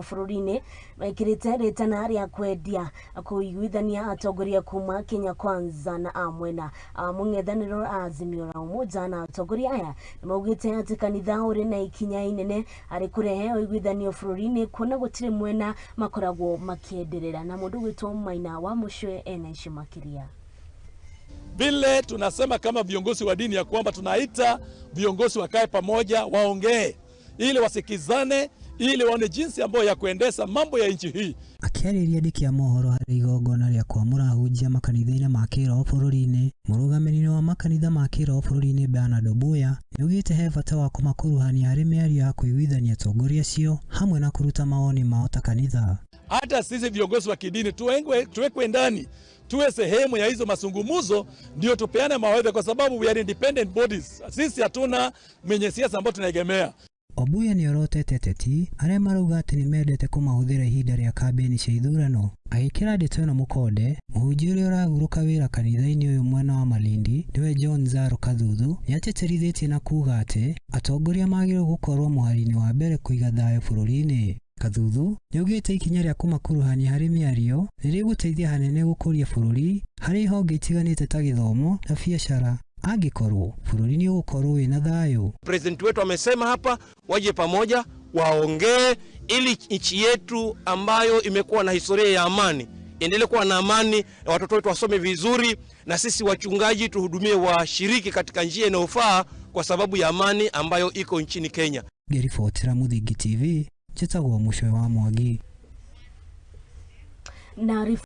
bururi-ini mekirite ritana ria kwendia kuiguithania atongoria kuma Kenya Kwanza na amwena mung'ethaniro Azimio la Umoja na atongoria aya maugite ati kanitha uri na ikinya inene ari kurehe uiguithanio bururi-ini kuona gutire mwena makoragwo makienderera na mundu gwitwo Maina wa Mucwe enaishi makiria. Vile tunasema kama viongozi wa dini ya kwamba tunaita viongozi wakae pamoja waongee ili wasikizane ili waone jinsi ambayo ya kuendesha mambo ya nchi hii. Akiariria ndiki ya mohoro hari igongona ria kwamura hujia makanitha-ini ma kiroho bururi-ini, murugamĩrĩri wa makanitha ma kiroho bururi-ini Bernard Obuya niugite he bata wa kumakuruhania hari mĩario ya kuiguithania atongoria acio hamwe na kuruta maoni mao ta kanitha. Hata sisi viongozi wa kidini tuwekwe ndani, tuwe sehemu ya hizo masungumuzo, ndio tupeane mawaidha, kwa sababu we are independent bodies. Sisi hatuna mwenye siasa ambao tunaegemea. Obuya ni orotete teti aria marauga ati ni mendete kumahuthira ihinda ria kambeni cia ithurano, agikira ndeto ino mukonde muhunjia uria uraguruka wira kanitha-ini uyu mwena wa Malindi niwe John Zaro Kathuthu ni ateterithitie na kuga ati atongoria magĩrĩirwo gukorwo muhari-ini wa mbere kuiga thayo bururi-ini. Kathuthu niugite ikinya ria kumakuruhania hari mĩario niriguteithia hanene gukuria bururi hari honge itiganite ta githomo na biashara angikorwo bururi ni ugukorwo wina thayo. President wetu amesema hapa waje pamoja waongee ili nchi yetu ambayo imekuwa na historia ya amani endelee kuwa na amani, watoto wetu wasome vizuri, na sisi wachungaji tuhudumie washiriki katika njia inayofaa kwa sababu ya amani ambayo iko nchini Kenya. Gerifotira Muthingi TV, Njĩtagwo Mucwe wa Mwangi.